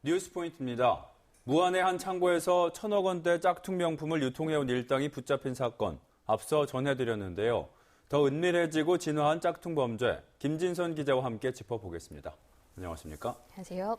뉴스포인트입니다. 무안의 한 창고에서 1,000억 원대 짝퉁 명품을 유통해온 일당이 붙잡힌 사건, 앞서 전해드렸는데요. 더 은밀해지고 진화한 짝퉁 범죄, 김진선 기자와 함께 짚어보겠습니다. 안녕하십니까? 안녕하세요.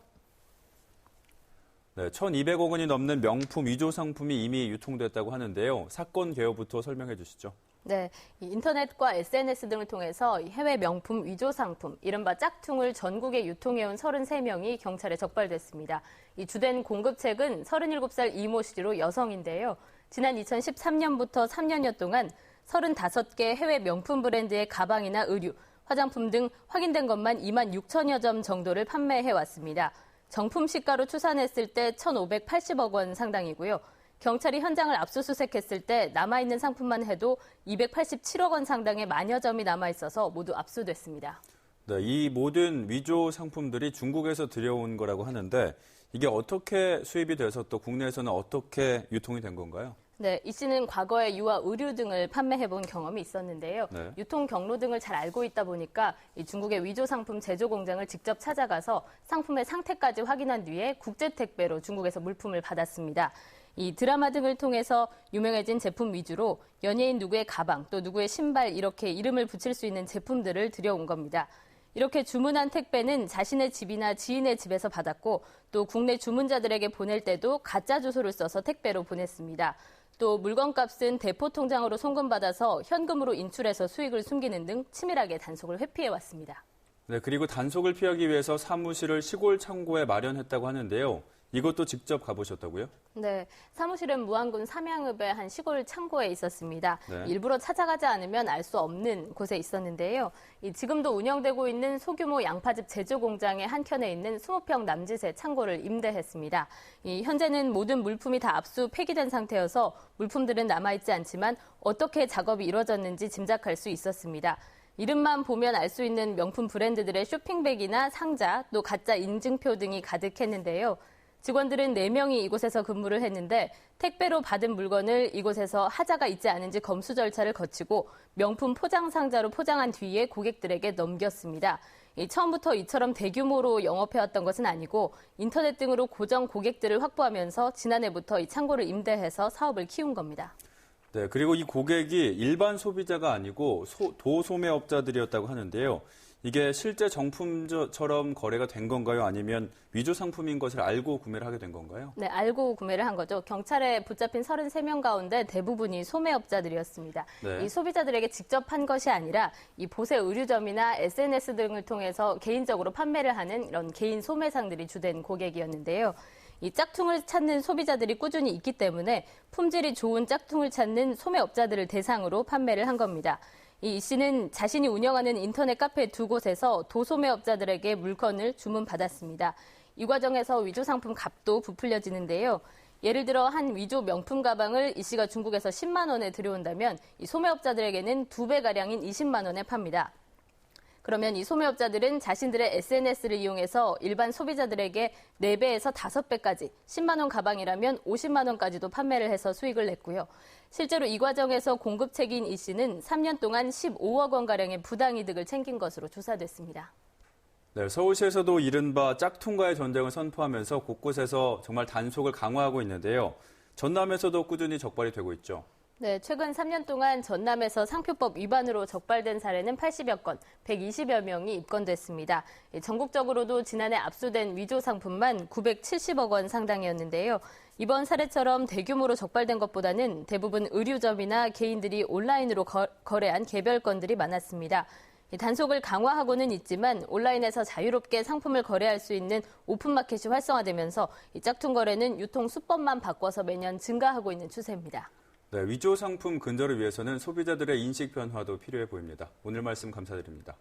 네, 1,200억 원이 넘는 명품 위조 상품이 이미 유통됐다고 하는데요. 사건 개요부터 설명해 주시죠. 네, 인터넷과 SNS 등을 통해서 해외 명품 위조 상품, 이른바 짝퉁을 전국에 유통해온 33명이 경찰에 적발됐습니다. 이 주된 공급책은 37살 이모 씨로 여성인데요. 지난 2013년부터 3년여 동안 35개 해외 명품 브랜드의 가방이나 의류, 화장품 등 확인된 것만 2만 6천여 점 정도를 판매해왔습니다. 정품 시가로 추산했을 때 1,580억 원 상당이고요. 경찰이 현장을 압수수색했을 때 남아있는 상품만 해도 287억 원 상당의 만여 점이 남아있어서 모두 압수됐습니다. 네, 이 모든 위조 상품들이 중국에서 들여온 거라고 하는데 이게 어떻게 수입이 돼서 또 국내에서는 어떻게 유통이 된 건가요? 네, 이 씨는 과거에 유아 의류 등을 판매해본 경험이 있었는데요. 네. 유통 경로 등을 잘 알고 있다 보니까 이 중국의 위조 상품 제조 공장을 직접 찾아가서 상품의 상태까지 확인한 뒤에 국제 택배로 중국에서 물품을 받았습니다. 이 드라마 등을 통해서 유명해진 제품 위주로 연예인 누구의 가방, 또 누구의 신발 이렇게 이름을 붙일 수 있는 제품들을 들여온 겁니다. 이렇게 주문한 택배는 자신의 집이나 지인의 집에서 받았고 또 국내 주문자들에게 보낼 때도 가짜 주소를 써서 택배로 보냈습니다. 또 물건값은 대포 통장으로 송금받아서 현금으로 인출해서 수익을 숨기는 등 치밀하게 단속을 회피해왔습니다. 네, 그리고 단속을 피하기 위해서 사무실을 시골 창고에 마련했다고 하는데요. 이것도 직접 가보셨다고요? 네, 사무실은 무안군 삼양읍의 한 시골 창고에 있었습니다. 네. 일부러 찾아가지 않으면 알 수 없는 곳에 있었는데요. 지금도 운영되고 있는 소규모 양파즙 제조 공장의 한켠에 있는 20평 남짓의 창고를 임대했습니다. 현재는 모든 물품이 다 압수 폐기된 상태여서 물품들은 남아있지 않지만 어떻게 작업이 이루어졌는지 짐작할 수 있었습니다. 이름만 보면 알 수 있는 명품 브랜드들의 쇼핑백이나 상자, 또 가짜 인증표 등이 가득했는데요. 직원들은 4명이 이곳에서 근무를 했는데 택배로 받은 물건을 이곳에서 하자가 있지 않은지 검수 절차를 거치고 명품 포장 상자로 포장한 뒤에 고객들에게 넘겼습니다. 처음부터 이처럼 대규모로 영업해왔던 것은 아니고 인터넷 등으로 고정 고객들을 확보하면서 지난해부터 이 창고를 임대해서 사업을 키운 겁니다. 네, 그리고 이 고객이 일반 소비자가 아니고 도소매업자들이었다고 하는데요. 이게 실제 정품처럼 거래가 된 건가요? 아니면 위조 상품인 것을 알고 구매를 하게 된 건가요? 네, 알고 구매를 한 거죠. 경찰에 붙잡힌 33명 가운데 대부분이 소매업자들이었습니다. 네. 이 소비자들에게 직접 한 것이 아니라 이 보세 의류점이나 SNS 등을 통해서 개인적으로 판매를 하는 이런 개인 소매상들이 주된 고객이었는데요. 이 짝퉁을 찾는 소비자들이 꾸준히 있기 때문에 품질이 좋은 짝퉁을 찾는 소매업자들을 대상으로 판매를 한 겁니다. 이 씨는 자신이 운영하는 인터넷 카페 2곳에서 도소매업자들에게 물건을 주문받았습니다. 이 과정에서 위조 상품 값도 부풀려지는데요. 예를 들어 한 위조 명품 가방을 이 씨가 중국에서 10만 원에 들여온다면 이 소매업자들에게는 2배가량인 20만 원에 팝니다. 그러면 이 소매업자들은 자신들의 SNS를 이용해서 일반 소비자들에게 4배에서 5배까지 10만 원 가방이라면 50만 원까지도 판매를 해서 수익을 냈고요. 실제로 이 과정에서 공급책인 이 씨는 3년 동안 15억 원가량의 부당이득을 챙긴 것으로 조사됐습니다. 네, 서울시에서도 이른바 짝퉁과의 전쟁을 선포하면서 곳곳에서 정말 단속을 강화하고 있는데요. 전남에서도 꾸준히 적발이 되고 있죠. 네, 최근 3년 동안 전남에서 상표법 위반으로 적발된 사례는 80여 건, 120여 명이 입건됐습니다. 전국적으로도 지난해 압수된 위조 상품만 970억 원 상당이었는데요. 이번 사례처럼 대규모로 적발된 것보다는 대부분 의류점이나 개인들이 온라인으로 거래한 개별 건들이 많았습니다. 단속을 강화하고는 있지만 온라인에서 자유롭게 상품을 거래할 수 있는 오픈마켓이 활성화되면서 이 짝퉁 거래는 유통 수법만 바꿔서 매년 증가하고 있는 추세입니다. 네, 위조 상품 근절을 위해서는 소비자들의 인식 변화도 필요해 보입니다. 오늘 말씀 감사드립니다.